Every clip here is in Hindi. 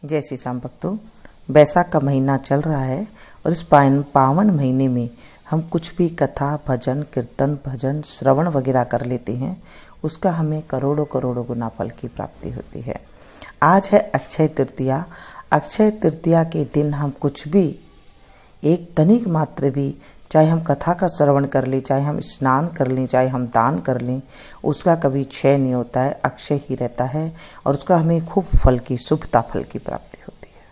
जय श्री श्याम भक्तों, बैसाख का महीना चल रहा है और इस पावन महीने में हम कुछ भी कथा, भजन, कीर्तन, भजन, श्रवण वगैरह कर लेते हैं, उसका हमें करोड़ों करोड़ों गुना फल की प्राप्ति होती है। आज है अक्षय तृतीया। अक्षय तृतीया के दिन हम कुछ भी, एक तनिक मात्र भी, चाहे हम कथा का श्रवण कर लें, चाहे हम स्नान कर लें, चाहे हम दान कर लें, उसका कभी क्षय नहीं होता है, अक्षय ही रहता है और उसका हमें खूब फल की, शुभता फल की प्राप्ति होती है।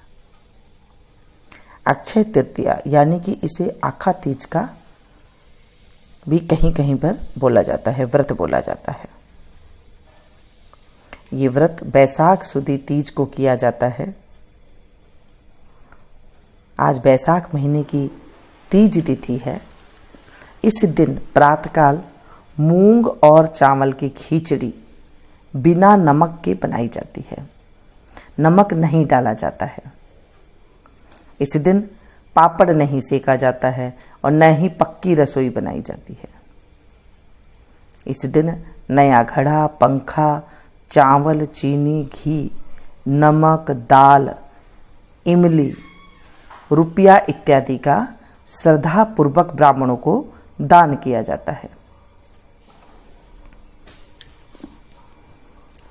अक्षय तृतीया यानी कि इसे आखा तीज का भी कहीं कहीं पर बोला जाता है, व्रत बोला जाता है। ये व्रत बैसाख सुदी तीज को किया जाता है। आज बैसाख महीने की तीज तिथि है। इस दिन प्रातःकाल मूंग और चावल की खिचड़ी बिना नमक के बनाई जाती है, नमक नहीं डाला जाता है। इस दिन पापड़ नहीं सेका जाता है और न ही पक्की रसोई बनाई जाती है। इस दिन नया घड़ा, पंखा, चावल, चीनी, घी, नमक, दाल, इमली, रुपया इत्यादि का श्रद्धा पूर्वक ब्राह्मणों को दान किया जाता है।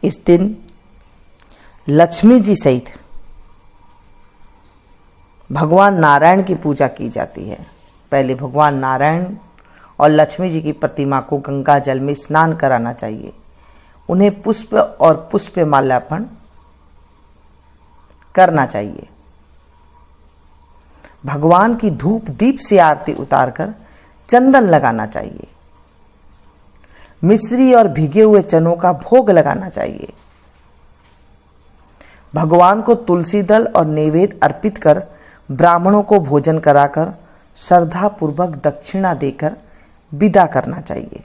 इस दिन लक्ष्मी जी सहित भगवान नारायण की पूजा की जाती है। पहले भगवान नारायण और लक्ष्मी जी की प्रतिमा को गंगा जल में स्नान कराना चाहिए। उन्हें पुष्प और पुष्प माल्यार्पण करना चाहिए। भगवान की धूप दीप से आरती उतारकर चंदन लगाना चाहिए। मिश्री और भीगे हुए चनों का भोग लगाना चाहिए। भगवान को तुलसी दल और नैवेद्य अर्पित कर ब्राह्मणों को भोजन कराकर श्रद्धा पूर्वक दक्षिणा देकर विदा करना चाहिए।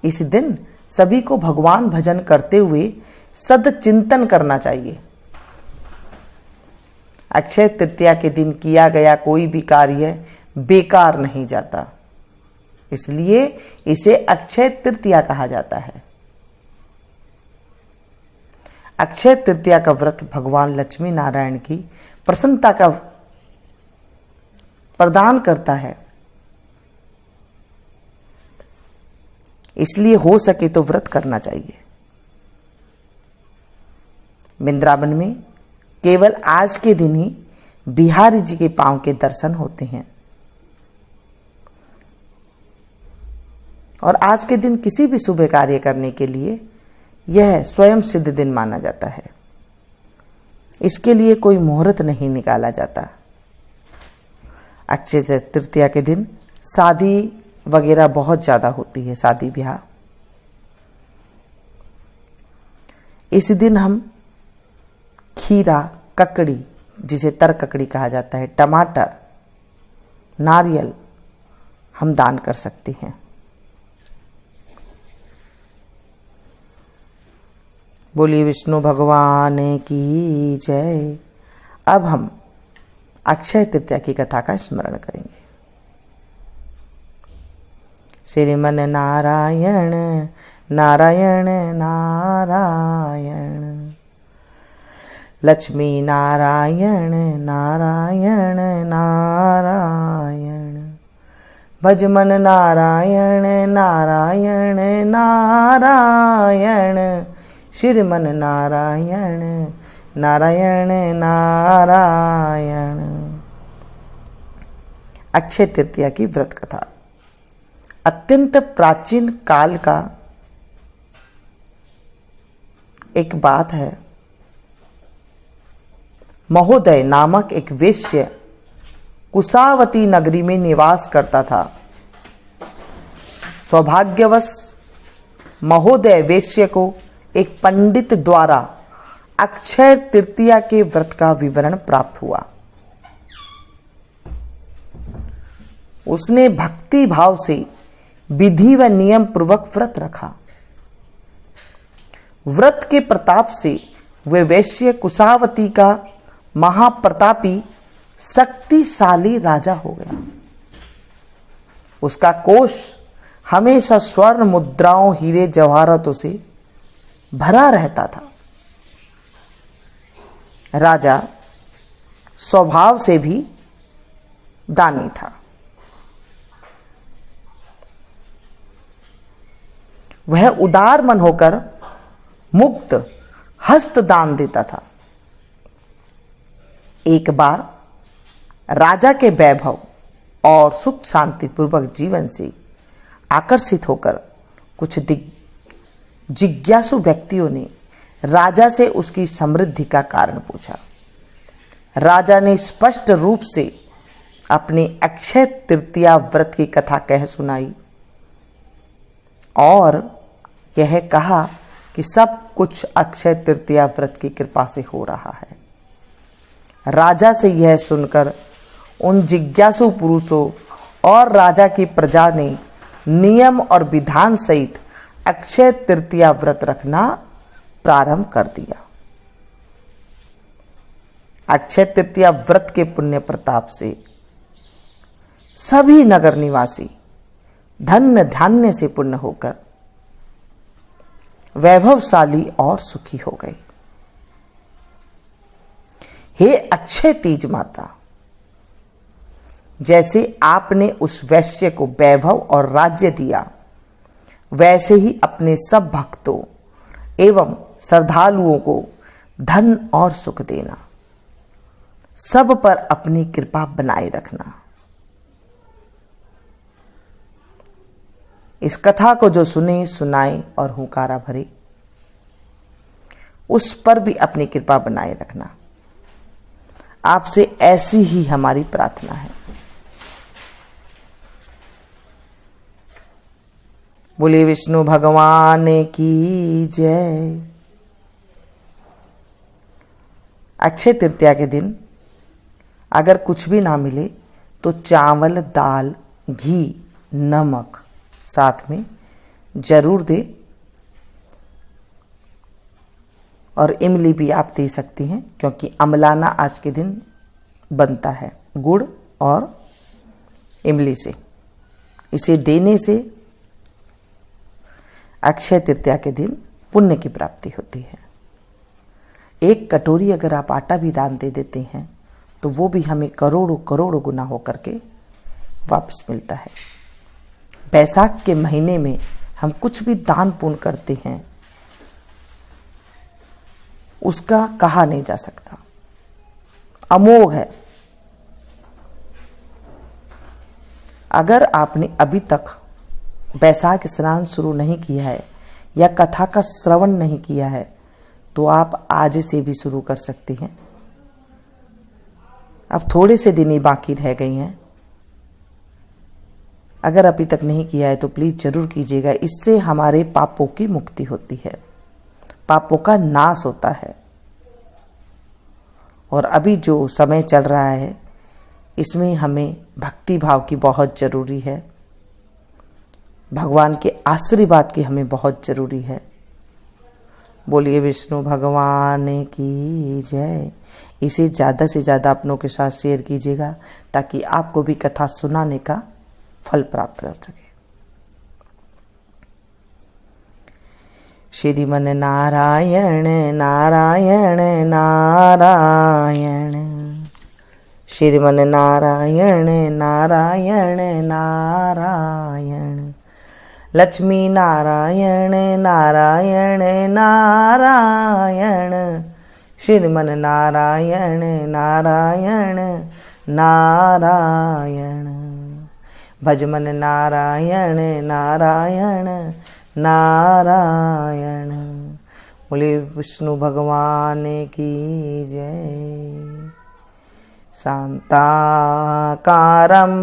इस दिन सभी को भगवान भजन करते हुए सदचिंतन करना चाहिए। अक्षय तृतीया के दिन किया गया कोई भी कार्य बेकार नहीं जाता, इसलिए इसे अक्षय तृतीया कहा जाता है। अक्षय तृतीया का व्रत भगवान लक्ष्मी नारायण की प्रसन्नता का प्रदान करता है, इसलिए हो सके तो व्रत करना चाहिए। वृंदावन में केवल आज के दिन ही बिहारी जी के पांव के दर्शन होते हैं और आज के दिन किसी भी शुभ कार्य करने के लिए यह स्वयं सिद्ध दिन माना जाता है। इसके लिए कोई मुहूर्त नहीं निकाला जाता। अक्षय तृतीया के दिन शादी वगैरह बहुत ज्यादा होती है, शादी ब्याह। इस दिन हम खीरा, ककड़ी जिसे तर ककड़ी कहा जाता है, टमाटर, नारियल हम दान कर सकते हैं। बोलिए विष्णु भगवान की जय। अब हम अक्षय तृतीया की कथा का स्मरण करेंगे। श्रीमन नारायण नारायण नारायण, लक्ष्मी नारायण नारायण नारायण, भजमन नारायण नारायण नारायण, श्रीमन नारायण नारायण नारायण। अक्षय तृतीया की व्रत कथा अत्यंत प्राचीन काल का एक बात है। महोदय नामक एक वेश्य कुशावती नगरी में निवास करता था। सौभाग्यवश महोदय वेश्य को एक पंडित द्वारा अक्षय तृतीया के व्रत का विवरण प्राप्त हुआ। उसने भक्ति भाव से विधि व नियम पूर्वक व्रत रखा। व्रत के प्रताप से वे वैश्य कुशावती का महाप्रतापी शक्तिशाली राजा हो गया। उसका कोष हमेशा स्वर्ण मुद्राओं, हीरे जवाहरातों से भरा रहता था। राजा स्वभाव से भी दानी था। वह उदार मन होकर मुक्त हस्त दान देता था। एक बार राजा के वैभव और सुख शांति पूर्वक जीवन से आकर्षित होकर कुछ जिज्ञासु व्यक्तियों ने राजा से उसकी समृद्धि का कारण पूछा। राजा ने स्पष्ट रूप से अपनी अक्षय तृतीया व्रत की कथा कह सुनाई और यह कहा कि सब कुछ अक्षय तृतीया व्रत की कृपा से हो रहा है। राजा से यह सुनकर उन जिज्ञासु पुरुषों और राजा की प्रजा ने नियम और विधान सहित अक्षय तृतीया व्रत रखना प्रारंभ कर दिया। अक्षय तृतीया व्रत के पुण्य प्रताप से सभी नगर निवासी धन्य धान्य से पूर्ण होकर वैभवशाली और सुखी हो गए। हे अक्षय तीज माता, जैसे आपने उस वैश्य को वैभव और राज्य दिया, वैसे ही अपने सब भक्तों एवं श्रद्धालुओं को धन और सुख देना, सब पर अपनी कृपा बनाए रखना। इस कथा को जो सुने सुनाए और हुंकारा भरे, उस पर भी अपनी कृपा बनाए रखना। आपसे ऐसी ही हमारी प्रार्थना है। बोले विष्णु भगवान की जय। अक्षय तृतीया के दिन अगर कुछ भी ना मिले तो चावल, दाल, घी, नमक साथ में जरूर दे और इमली भी आप दे सकती हैं, क्योंकि अमलाना आज के दिन बनता है गुड़ और इमली से। इसे देने से अक्षय तृतीया के दिन पुण्य की प्राप्ति होती है। एक कटोरी अगर आप आटा भी दान दे देते हैं तो वो भी हमें करोड़ों करोड़ों गुना होकर के वापस मिलता है। बैसाख के महीने में हम कुछ भी दान पुण्य करते हैं, उसका कहा नहीं जा सकता, अमोघ है। अगर आपने अभी तक बैसाख स्नान शुरू नहीं किया है या कथा का श्रवण नहीं किया है तो आप आज से भी शुरू कर सकते हैं। अब थोड़े से दिन ही बाकी रह गए हैं। अगर अभी तक नहीं किया है तो प्लीज जरूर कीजिएगा। इससे हमारे पापों की मुक्ति होती है, पापों का नाश होता है। और अभी जो समय चल रहा है इसमें हमें भक्ति भाव की बहुत जरूरी है, भगवान के आशीर्वाद की हमें बहुत जरूरी है। बोलिए विष्णु भगवान की जय। इसे ज़्यादा से ज़्यादा अपनों के साथ शेयर कीजिएगा ताकि आपको भी कथा सुनाने का फल प्राप्त कर सके। श्रीमन नारायण नारायण नारायण, श्रीमन नारायण नारायण नारायण, लक्ष्मी नारायण नारायण नारायण, श्रीमन नारायण नारायण नारायण, भजमन नारायण नारायण नारायण। बोले विष्णु भगवान की जय। शांताकारं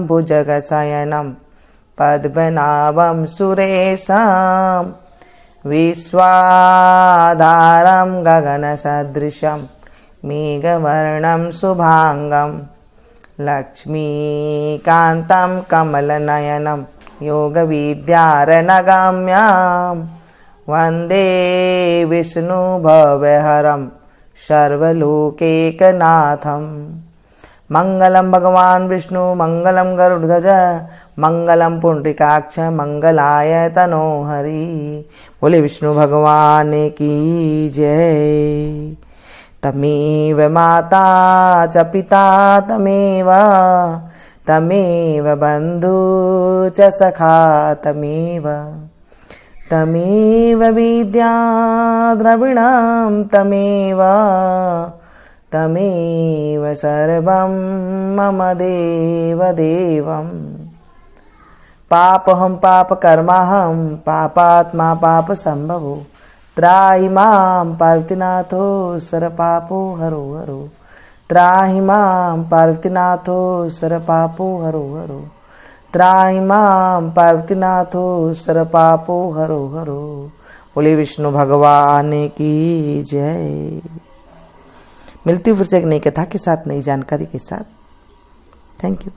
भुजगशयनं पद्मनाभं सुरेशं, विश्वाधारं गगनसदृशं मेघवर्णं शुभांगं, लक्ष्मीकान्तं कमलनयनं योगविद्यारनगम्यं, वन्दे विष्णुभवहरं सर्वलोकैकनाथं। मंगलम भगवान विष्णु मंगलम गरुड़ध्वज मंगलम पुंडरीकाक्ष मंगलाय तनोहरि। बोले विष्णु भगवान की जय। तमेव माता च पिता तमेव, तमेव बन्धु च सखा तमेव, तमेव विद्या द्रविणं तमेव, तमेव सर्वं मम देवदेवम्। पापहं पापकर्माहं पापात्मा पापसम्भवो, त्राहि मां पार्वतीनाथो सर्वपापो हरो हरो, त्राहि मां पार्वतीनाथो सर्वपापो हरो हरो, त्राहि मां पार्वतीनाथो सर्वपापो हरो हरो। बोले विष्णु भगवान की जय। मिलती हूँ फिर से एक नई कथा के साथ, नई जानकारी के साथ। Thank you.